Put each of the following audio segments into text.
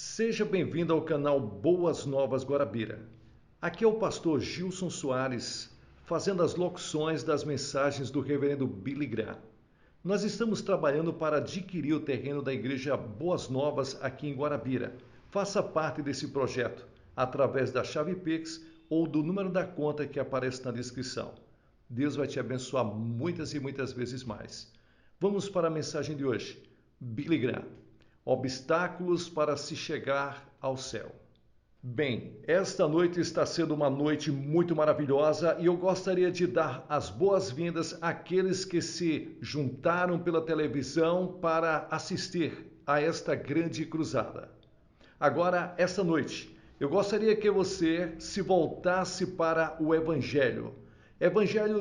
Seja bem-vindo ao canal Boas Novas Guarabira. Aqui é o pastor Gilson Soares, fazendo as locuções das mensagens do reverendo Billy Graham. Nós estamos trabalhando para adquirir o terreno da igreja Boas Novas aqui em Guarabira. Faça parte desse projeto através da chave Pix ou do número da conta que aparece na descrição. Deus vai te abençoar muitas e muitas vezes mais. Vamos para a mensagem de hoje. Billy Graham. Obstáculos para se chegar ao céu. Bem, esta noite está sendo uma noite muito maravilhosa e eu gostaria de dar as boas-vindas àqueles que se juntaram pela televisão para assistir a esta grande cruzada. Agora, esta noite, eu gostaria que você se voltasse para o Evangelho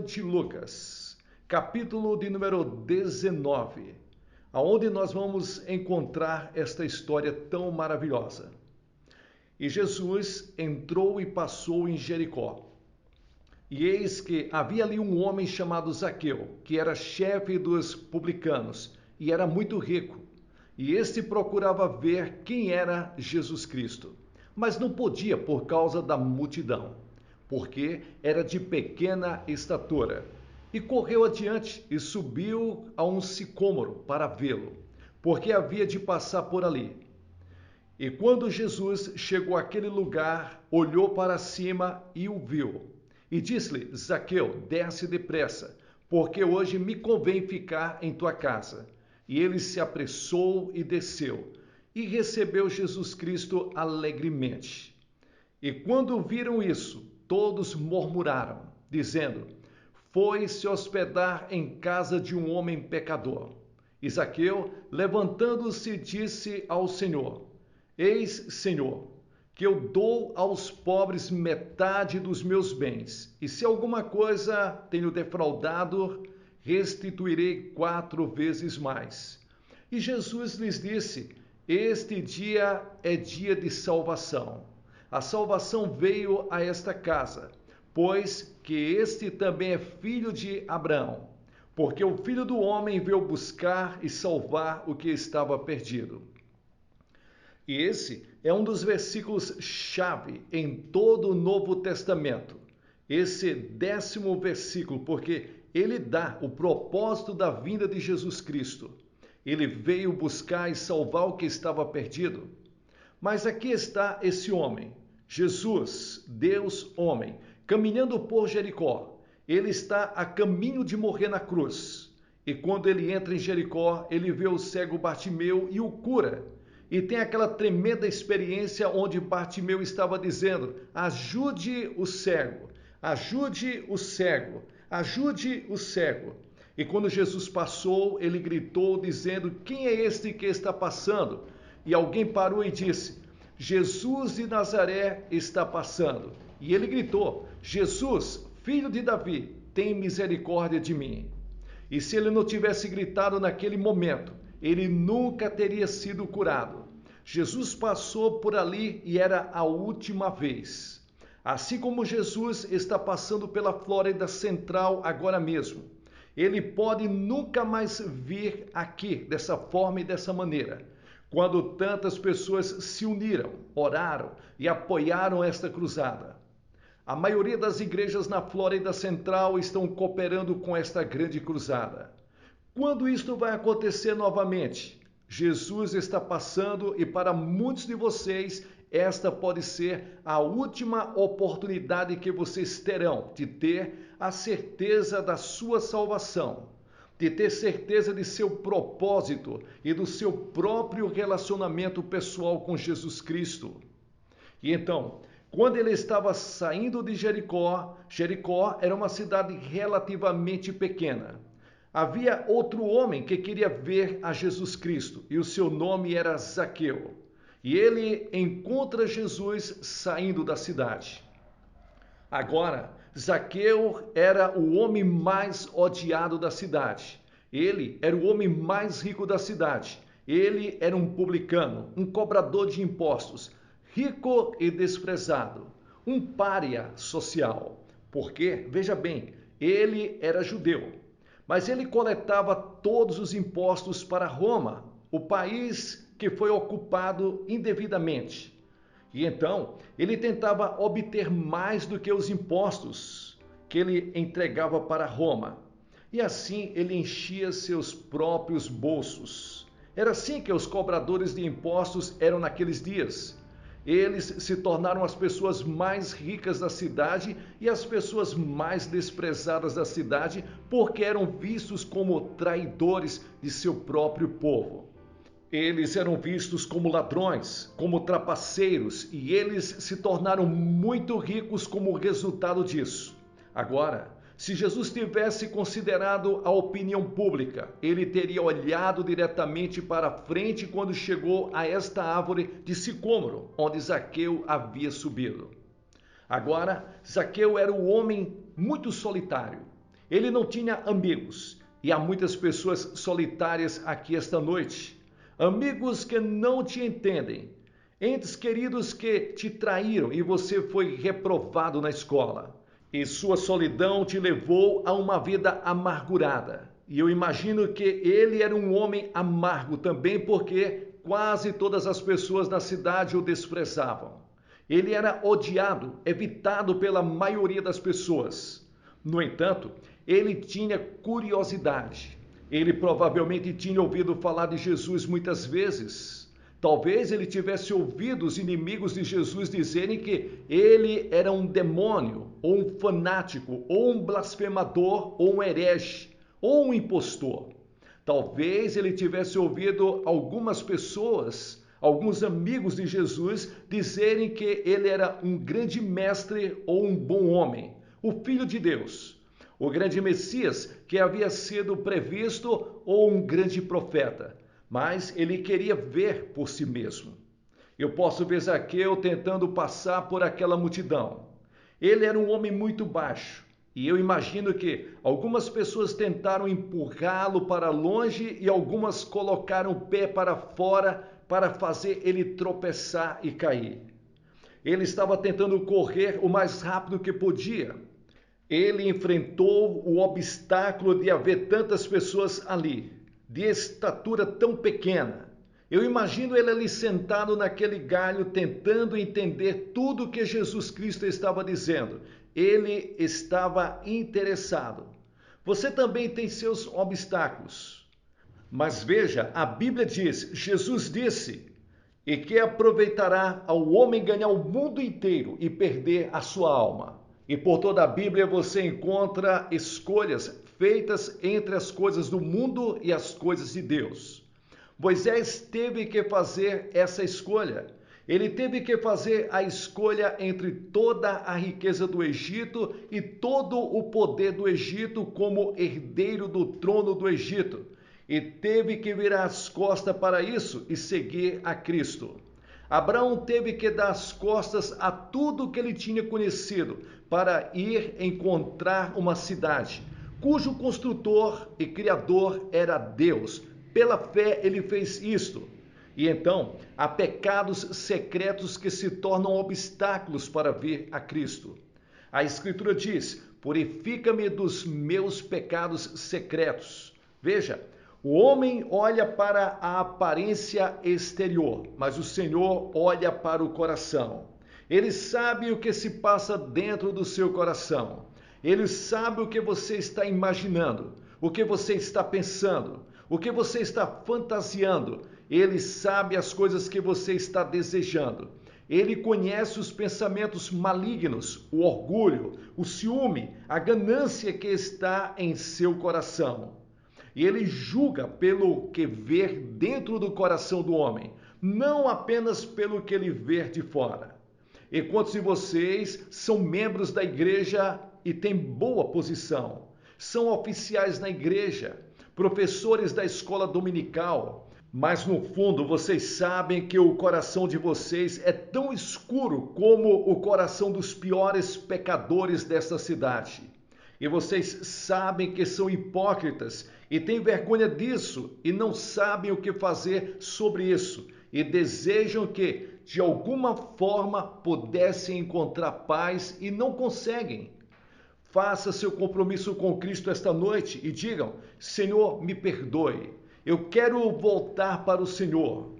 de Lucas, capítulo de número 19. Aonde nós vamos encontrar esta história tão maravilhosa. E Jesus entrou e passou em Jericó. E eis que havia ali um homem chamado Zaqueu, que era chefe dos publicanos e era muito rico. E este procurava ver quem era Jesus Cristo, mas não podia por causa da multidão, porque era de pequena estatura. E correu adiante e subiu a um sicômoro para vê-lo, porque havia de passar por ali. E quando Jesus chegou àquele lugar, olhou para cima e o viu. E disse-lhe: Zaqueu, desce depressa, porque hoje me convém ficar em tua casa. E ele se apressou e desceu, e recebeu Jesus Cristo alegremente. E quando viram isso, todos murmuraram, dizendo: foi se hospedar em casa de um homem pecador. E Zaqueu, levantando-se, disse ao Senhor: Eis, Senhor, que eu dou aos pobres metade dos meus bens, e se alguma coisa tenho defraudado, restituirei 4 vezes mais. E Jesus lhes disse: este dia é dia de salvação. A salvação veio a esta casa, pois que este também é filho de Abraão, porque o Filho do Homem veio buscar e salvar o que estava perdido. E esse é um dos versículos-chave em todo o Novo Testamento. Esse 10º versículo, porque ele dá o propósito da vinda de Jesus Cristo. Ele veio buscar e salvar o que estava perdido. Mas aqui está esse homem, Jesus, Deus homem, caminhando por Jericó. Ele está a caminho de morrer na cruz. E quando ele entra em Jericó, ele vê o cego Bartimeu e o cura. E tem aquela tremenda experiência onde Bartimeu estava dizendo: ajude o cego, ajude o cego, ajude o cego. E quando Jesus passou, ele gritou dizendo: quem é este que está passando? E alguém parou e disse: Jesus de Nazaré está passando. E ele gritou: Jesus, filho de Davi, tem misericórdia de mim. E se ele não tivesse gritado naquele momento, ele nunca teria sido curado. Jesus passou por ali e era a última vez. Assim como Jesus está passando pela Flórida Central agora mesmo. Ele pode nunca mais vir aqui dessa forma e dessa maneira. Quando tantas pessoas se uniram, oraram e apoiaram esta cruzada. A maioria das igrejas na Flórida Central estão cooperando com esta grande cruzada. Quando isto vai acontecer novamente? Jesus está passando e para muitos de vocês esta pode ser a última oportunidade que vocês terão de ter a certeza da sua salvação, de ter certeza de seu propósito e do seu próprio relacionamento pessoal com Jesus Cristo. E então, quando ele estava saindo de Jericó, Jericó era uma cidade relativamente pequena. Havia outro homem que queria ver a Jesus Cristo e o seu nome era Zaqueu. E ele encontra Jesus saindo da cidade. Agora, Zaqueu era o homem mais odiado da cidade. Ele era o homem mais rico da cidade. Ele era um publicano, um cobrador de impostos, rico e desprezado, um pária social. Porque, veja bem, ele era judeu. Mas ele coletava todos os impostos para Roma, o país que foi ocupado indevidamente. E então ele tentava obter mais do que os impostos que ele entregava para Roma. E assim ele enchia seus próprios bolsos. Era assim que os cobradores de impostos eram naqueles dias. Eles se tornaram as pessoas mais ricas da cidade e as pessoas mais desprezadas da cidade, porque eram vistos como traidores de seu próprio povo. Eles eram vistos como ladrões, como trapaceiros, e eles se tornaram muito ricos como resultado disso. Agora, se Jesus tivesse considerado a opinião pública, ele teria olhado diretamente para frente quando chegou a esta árvore de sicômoro, onde Zaqueu havia subido. Agora, Zaqueu era um homem muito solitário. Ele não tinha amigos, e há muitas pessoas solitárias aqui esta noite. Amigos que não te entendem, entes queridos que te traíram e você foi reprovado na escola. E sua solidão te levou a uma vida amargurada. E eu imagino que ele era um homem amargo também, porque quase todas as pessoas da cidade o desprezavam. Ele era odiado, evitado pela maioria das pessoas. No entanto, ele tinha curiosidade. Ele provavelmente tinha ouvido falar de Jesus muitas vezes. Talvez ele tivesse ouvido os inimigos de Jesus dizerem que ele era um demônio, ou um fanático, ou um blasfemador, ou um herege, ou um impostor. Talvez ele tivesse ouvido algumas pessoas, alguns amigos de Jesus, dizerem que ele era um grande mestre ou um bom homem, o Filho de Deus, o grande Messias que havia sido previsto ou um grande profeta. Mas ele queria ver por si mesmo. Eu posso ver Zaqueu tentando passar por aquela multidão. Ele era um homem muito baixo, e eu imagino que algumas pessoas tentaram empurrá-lo para longe e algumas colocaram o pé para fora para fazer ele tropeçar e cair. Ele estava tentando correr o mais rápido que podia. Ele enfrentou o obstáculo de haver tantas pessoas ali, de estatura tão pequena. Eu imagino ele ali sentado naquele galho tentando entender tudo o que Jesus Cristo estava dizendo. Ele estava interessado. Você também tem seus obstáculos. Mas veja, a Bíblia diz, Jesus disse, e que aproveitará ao homem ganhar o mundo inteiro e perder a sua alma. E por toda a Bíblia você encontra escolhas feitas entre as coisas do mundo e as coisas de Deus. Moisés teve que fazer essa escolha. Ele teve que fazer a escolha entre toda a riqueza do Egito e todo o poder do Egito como herdeiro do trono do Egito. E teve que virar as costas para isso e seguir a Cristo. Abraão teve que dar as costas a tudo que ele tinha conhecido para ir encontrar uma cidade, cujo construtor e criador era Deus. Pela fé ele fez isto. E então, há pecados secretos que se tornam obstáculos para vir a Cristo. A Escritura diz, purifica-me dos meus pecados secretos. Veja, o homem olha para a aparência exterior, mas o Senhor olha para o coração. Ele sabe o que se passa dentro do seu coração. Ele sabe o que você está imaginando, o que você está pensando, o que você está fantasiando. Ele sabe as coisas que você está desejando. Ele conhece os pensamentos malignos, o orgulho, o ciúme, a ganância que está em seu coração. E ele julga pelo que vê dentro do coração do homem, não apenas pelo que ele vê de fora. E quantos de vocês são membros da igreja e têm boa posição? São oficiais na igreja, professores da escola dominical, mas no fundo vocês sabem que o coração de vocês é tão escuro como o coração dos piores pecadores desta cidade. E vocês sabem que são hipócritas e têm vergonha disso e não sabem o que fazer sobre isso e desejam que, de alguma forma, pudessem encontrar paz e não conseguem. Faça seu compromisso com Cristo esta noite e digam, Senhor, me perdoe. Eu quero voltar para o Senhor.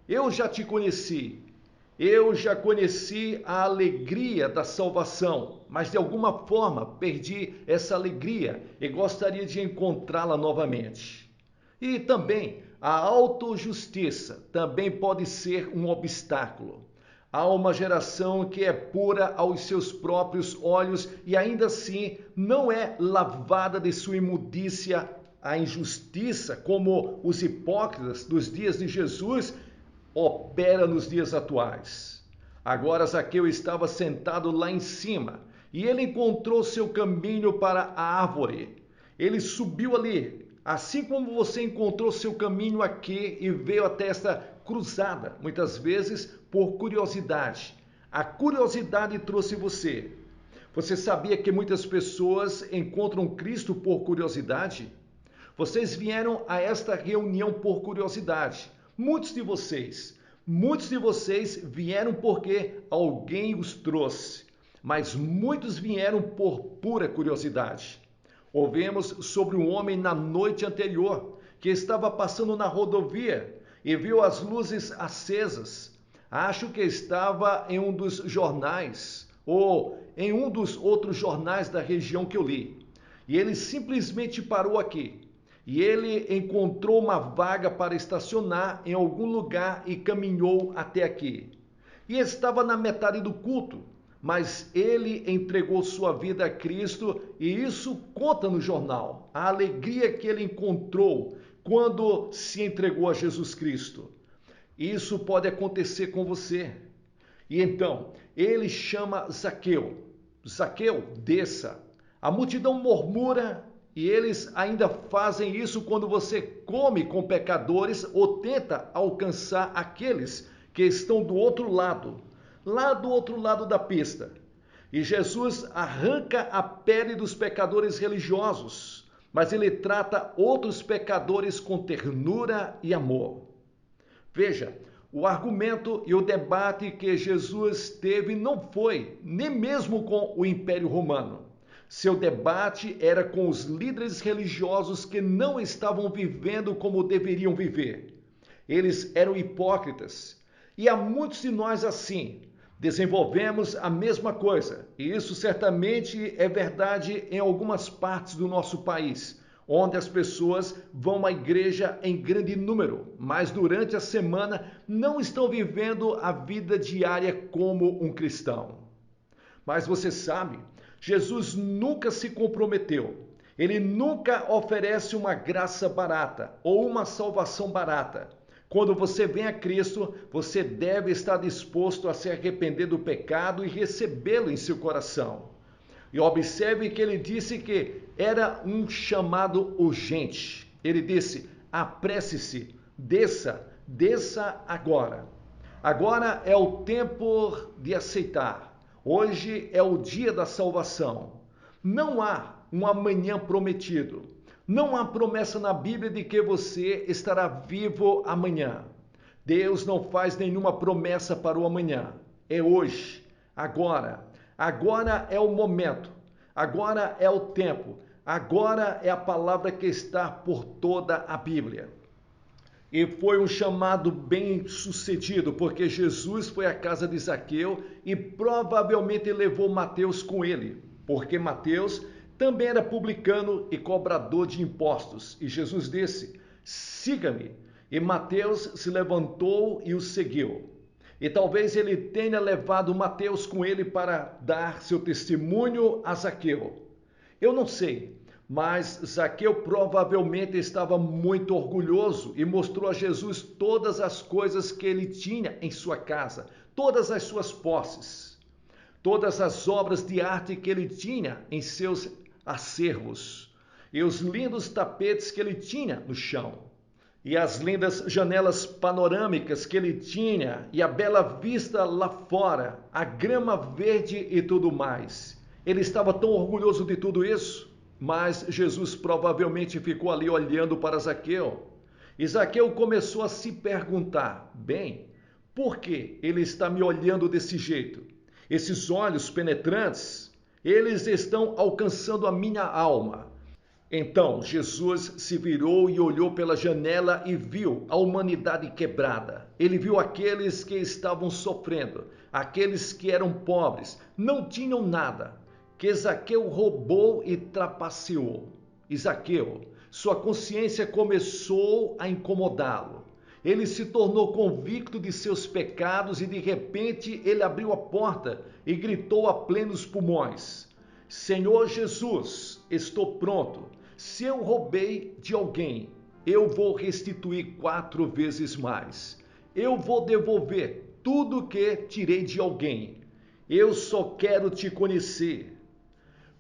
Eu já te conheci. Eu já conheci a alegria da salvação, mas de alguma forma perdi essa alegria e gostaria de encontrá-la novamente. E também a autojustiça também pode ser um obstáculo. Há uma geração que é pura aos seus próprios olhos e ainda assim não é lavada de sua imundícia. A injustiça, como os hipócritas dos dias de Jesus, opera nos dias atuais. Agora Zaqueu estava sentado lá em cima e ele encontrou seu caminho para a árvore. Ele subiu ali, assim como você encontrou seu caminho aqui e veio até esta cruzada, muitas vezes por curiosidade. A curiosidade trouxe você. Você sabia que muitas pessoas encontram Cristo por curiosidade? Vocês vieram a esta reunião por curiosidade. Muitos de vocês vieram porque alguém os trouxe, mas muitos vieram por pura curiosidade. Ouvimos sobre um homem na noite anterior que estava passando na rodovia e viu as luzes acesas. Acho que estava em um dos jornais ou em um dos outros jornais da região que eu li. E ele simplesmente parou aqui. E ele encontrou uma vaga para estacionar em algum lugar e caminhou até aqui. E estava na metade do culto, mas ele entregou sua vida a Cristo e isso conta no jornal. A alegria que ele encontrou quando se entregou a Jesus Cristo. Isso pode acontecer com você. E então, ele chama Zaqueu. Zaqueu, desça. A multidão murmura e eles ainda fazem isso quando você come com pecadores ou tenta alcançar aqueles que estão do outro lado, lá do outro lado da pista. E Jesus arranca a pele dos pecadores religiosos, mas ele trata outros pecadores com ternura e amor. Veja, o argumento e o debate que Jesus teve não foi nem mesmo com o Império Romano. Seu debate era com os líderes religiosos que não estavam vivendo como deveriam viver. Eles eram hipócritas. E há muitos de nós assim. Desenvolvemos a mesma coisa. E isso certamente é verdade em algumas partes do nosso país, onde as pessoas vão à igreja em grande número, mas durante a semana não estão vivendo a vida diária como um cristão. Mas você sabe, Jesus nunca se comprometeu. Ele nunca oferece uma graça barata ou uma salvação barata. Quando você vem a Cristo, você deve estar disposto a se arrepender do pecado e recebê-lo em seu coração. E observe que ele disse que era um chamado urgente. Ele disse: apresse-se, desça agora. Agora é o tempo de aceitar. Hoje é o dia da salvação. Não há um amanhã prometido. Não há promessa na Bíblia de que você estará vivo amanhã. Deus não faz nenhuma promessa para o amanhã. É hoje, agora. Agora é o momento. Agora é o tempo. Agora é a palavra que está por toda a Bíblia. E foi um chamado bem sucedido, porque Jesus foi à casa de Zaqueu e provavelmente levou Mateus com ele, porque Mateus também era publicano e cobrador de impostos. E Jesus disse: siga-me. E Mateus se levantou e o seguiu. E talvez ele tenha levado Mateus com ele para dar seu testemunho a Zaqueu. Eu não sei. Mas Zaqueu provavelmente estava muito orgulhoso e mostrou a Jesus todas as coisas que ele tinha em sua casa, todas as suas posses, todas as obras de arte que ele tinha em seus acervos, e os lindos tapetes que ele tinha no chão, e as lindas janelas panorâmicas que ele tinha, e a bela vista lá fora, a grama verde e tudo mais. Ele estava tão orgulhoso de tudo isso. Mas Jesus provavelmente ficou ali olhando para Zaqueu. E Zaqueu começou a se perguntar: bem, por que ele está me olhando desse jeito? Esses olhos penetrantes, eles estão alcançando a minha alma. Então Jesus se virou e olhou pela janela e viu a humanidade quebrada. Ele viu aqueles que estavam sofrendo, aqueles que eram pobres, não tinham nada, que Zaqueu roubou e trapaceou. E Zaqueu, sua consciência começou a incomodá-lo. Ele se tornou convicto de seus pecados e de repente ele abriu a porta e gritou a plenos pulmões: Senhor Jesus, estou pronto. Se eu roubei de alguém, eu vou restituir 4 vezes mais. Eu vou devolver tudo que tirei de alguém. Eu só quero te conhecer.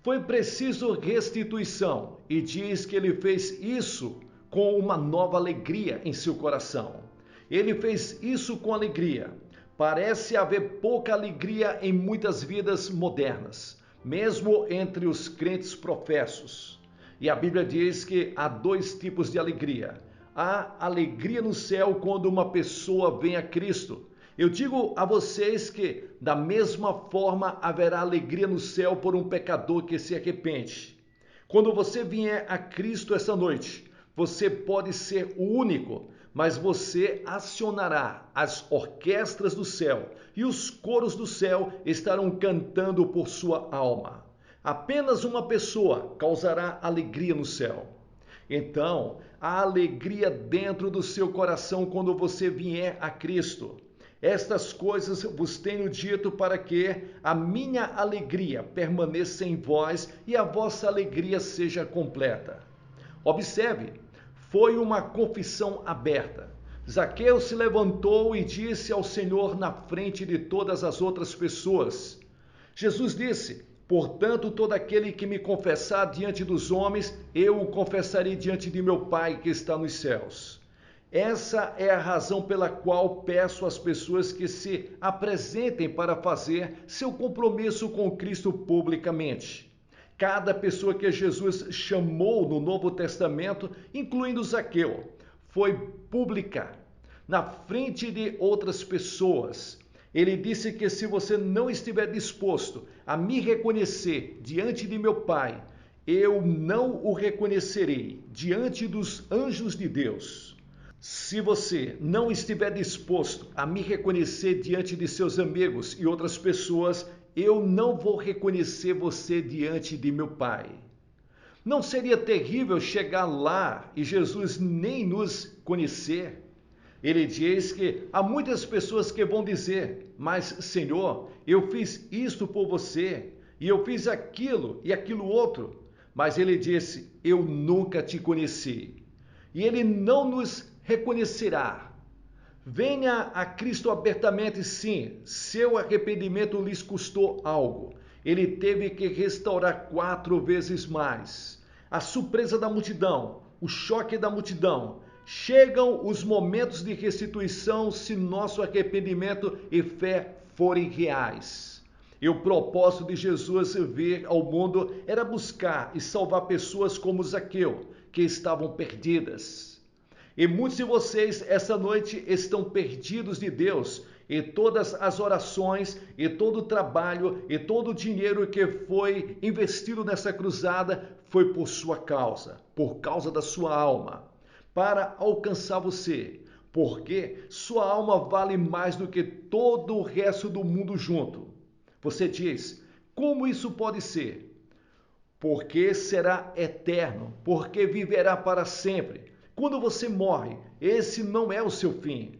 Foi preciso restituição e diz que ele fez isso com uma nova alegria em seu coração. Ele fez isso com alegria. Parece haver pouca alegria em muitas vidas modernas, mesmo entre os crentes professos. E a Bíblia diz que há 2 tipos de alegria. Há alegria no céu quando uma pessoa vem a Cristo. Eu digo a vocês que, da mesma forma, haverá alegria no céu por um pecador que se arrepende. Quando você vier a Cristo essa noite, você pode ser o único, mas você acionará as orquestras do céu e os coros do céu estarão cantando por sua alma. Apenas uma pessoa causará alegria no céu. Então, há alegria dentro do seu coração quando você vier a Cristo. Estas coisas vos tenho dito para que a minha alegria permaneça em vós e a vossa alegria seja completa. Observe, foi uma confissão aberta. Zaqueu se levantou e disse ao Senhor na frente de todas as outras pessoas. Jesus disse: portanto, todo aquele que me confessar diante dos homens, eu o confessarei diante de meu Pai que está nos céus. Essa é a razão pela qual peço às pessoas que se apresentem para fazer seu compromisso com Cristo publicamente. Cada pessoa que Jesus chamou no Novo Testamento, incluindo Zaqueu, foi pública, na frente de outras pessoas. Ele disse que se você não estiver disposto a me reconhecer diante de meu Pai, eu não o reconhecerei diante dos anjos de Deus. Se você não estiver disposto a me reconhecer diante de seus amigos e outras pessoas, eu não vou reconhecer você diante de meu Pai. Não seria terrível chegar lá e Jesus nem nos conhecer? Ele diz que há muitas pessoas que vão dizer: mas Senhor, eu fiz isto por você, e eu fiz aquilo e aquilo outro. Mas ele disse: eu nunca te conheci. E ele não nos reconhecerá. Venha a Cristo abertamente, sim, seu arrependimento lhes custou algo. Ele teve que restaurar 4 vezes mais. A surpresa da multidão, o choque da multidão. Chegam os momentos de restituição se nosso arrependimento e fé forem reais. E o propósito de Jesus vir ao mundo era buscar e salvar pessoas como Zaqueu, que estavam perdidas. E muitos de vocês essa noite estão perdidos de Deus, e todas as orações, e todo o trabalho, e todo o dinheiro que foi investido nessa cruzada foi por sua causa, por causa da sua alma, para alcançar você, porque sua alma vale mais do que todo o resto do mundo junto. Você diz: como isso pode ser? Porque será eterno, porque viverá para sempre. Quando você morre, esse não é o seu fim.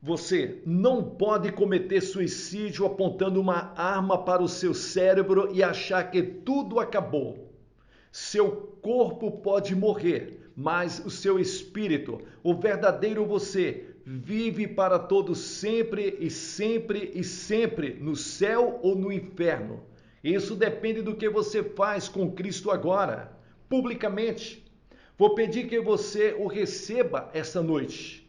Você não pode cometer suicídio apontando uma arma para o seu cérebro e achar que tudo acabou. Seu corpo pode morrer, mas o seu espírito, o verdadeiro você, vive para todo sempre e sempre e sempre, no céu ou no inferno. Isso depende do que você faz com Cristo agora, publicamente. Vou pedir que você o receba esta noite.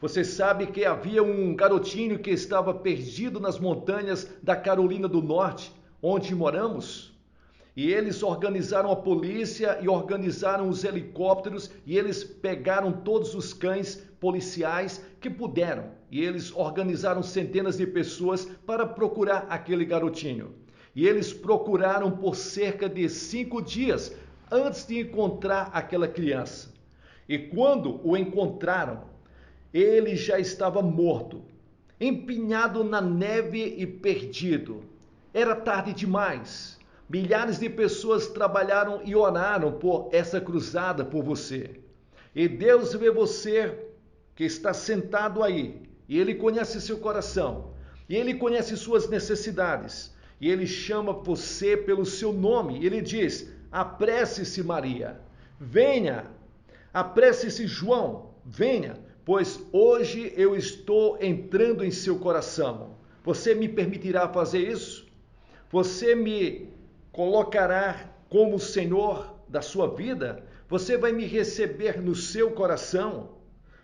Você sabe que havia um garotinho que estava perdido nas montanhas da Carolina do Norte, onde moramos? E eles organizaram a polícia e organizaram os helicópteros e eles pegaram todos os cães policiais que puderam. E eles organizaram centenas de pessoas para procurar aquele garotinho. E eles procuraram por cerca de 5 dias antes de encontrar aquela criança. E quando o encontraram, ele já estava morto, empinhado na neve e perdido. Era tarde demais. Milhares de pessoas trabalharam e oraram por essa cruzada por você. E Deus vê você que está sentado aí, e Ele conhece seu coração, e Ele conhece suas necessidades, e Ele chama você pelo seu nome. Ele diz: apresse-se, Maria, venha, apresse-se, João, venha, pois hoje eu estou entrando em seu coração. Você me permitirá fazer isso? Você me colocará como Senhor da sua vida? Você vai me receber no seu coração?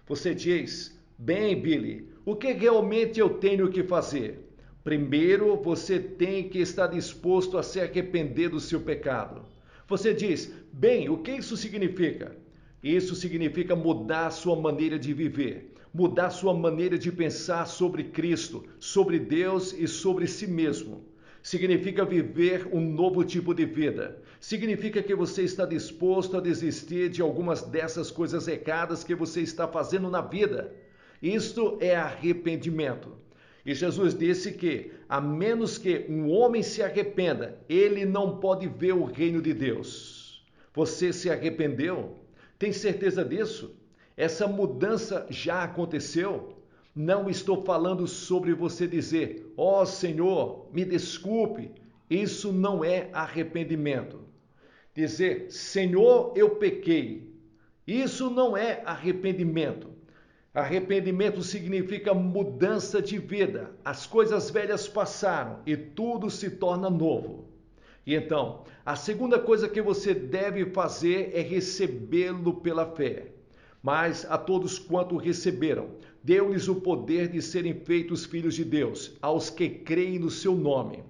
Você diz: bem, Billy, o que realmente eu tenho que fazer? Primeiro, você tem que estar disposto a se arrepender do seu pecado. Você diz: bem, o que isso significa? Isso significa mudar sua maneira de viver, mudar sua maneira de pensar sobre Cristo, sobre Deus e sobre si mesmo. Significa viver um novo tipo de vida. Significa que você está disposto a desistir de algumas dessas coisas erradas que você está fazendo na vida. Isto é arrependimento. E Jesus disse que, a menos que um homem se arrependa, ele não pode ver o reino de Deus. Você se arrependeu? Tem certeza disso? Essa mudança já aconteceu? Não estou falando sobre você dizer: ó Senhor, me desculpe. Isso não é arrependimento. Dizer: Senhor, eu pequei. Isso não é arrependimento. Arrependimento significa mudança de vida. As coisas velhas passaram e tudo se torna novo. E então, a segunda coisa que você deve fazer é recebê-lo pela fé. Mas a todos quanto receberam, deu-lhes o poder de serem feitos filhos de Deus, aos que creem no seu nome.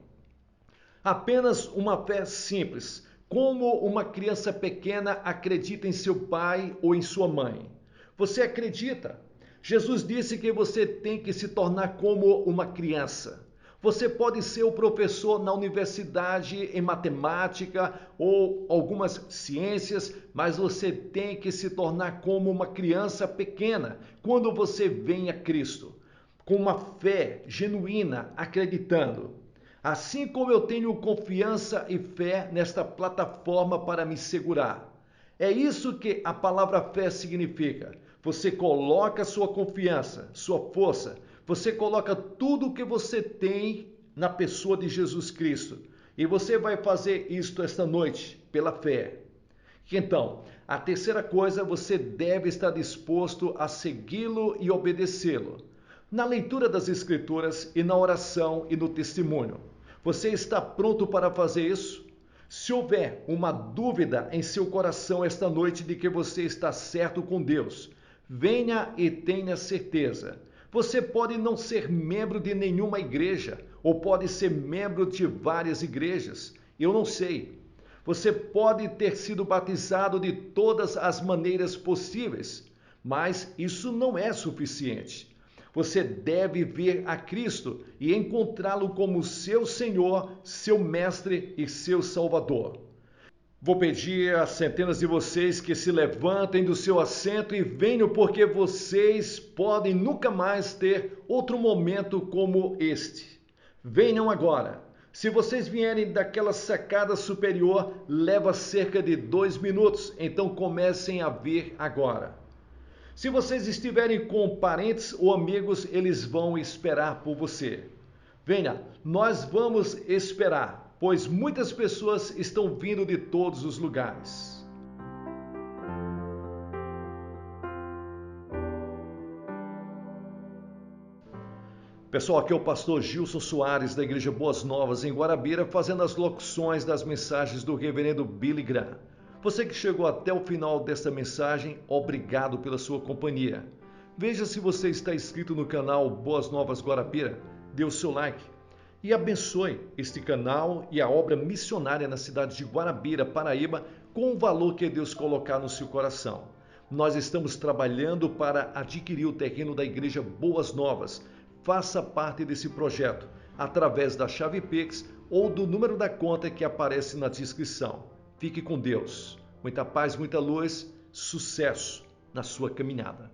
Apenas uma fé simples, como uma criança pequena acredita em seu pai ou em sua mãe. Você acredita? Jesus disse que você tem que se tornar como uma criança. Você pode ser o professor na universidade em matemática ou algumas ciências, mas você tem que se tornar como uma criança pequena quando você vem a Cristo, com uma fé genuína, acreditando. Assim como eu tenho confiança e fé nesta plataforma para me segurar. É isso que a palavra fé significa. Você coloca sua confiança, sua força, você coloca tudo o que você tem na pessoa de Jesus Cristo. E você vai fazer isto esta noite, pela fé. Então, a terceira coisa, você deve estar disposto a segui-lo e obedecê-lo. Na leitura das Escrituras e na oração e no testemunho. Você está pronto para fazer isso? Se houver uma dúvida em seu coração esta noite de que você está certo com Deus, venha e tenha certeza. Você pode não ser membro de nenhuma igreja, ou pode ser membro de várias igrejas. Eu não sei. Você pode ter sido batizado de todas as maneiras possíveis, mas isso não é suficiente. Você deve vir a Cristo e encontrá-lo como seu Senhor, seu Mestre e seu Salvador. Vou pedir a centenas de vocês que se levantem do seu assento e venham, porque vocês podem nunca mais ter outro momento como este. Venham agora. Se vocês vierem daquela sacada superior, leva cerca de 2 minutos, então comecem a vir agora. Se vocês estiverem com parentes ou amigos, eles vão esperar por você. Venha, nós vamos esperar, pois muitas pessoas estão vindo de todos os lugares. Pessoal, aqui é o pastor Gilson Soares, da Igreja Boas Novas, em Guarabira, fazendo as locuções das mensagens do reverendo Billy Graham. Você que chegou até o final desta mensagem, obrigado pela sua companhia. Veja se você está inscrito no canal Boas Novas Guarabira, dê o seu like e abençoe este canal e a obra missionária na cidade de Guarabira, Paraíba, com o valor que Deus colocar no seu coração. Nós estamos trabalhando para adquirir o terreno da Igreja Boas Novas. Faça parte desse projeto através da chave Pix ou do número da conta que aparece na descrição. Fique com Deus. Muita paz, muita luz, sucesso na sua caminhada.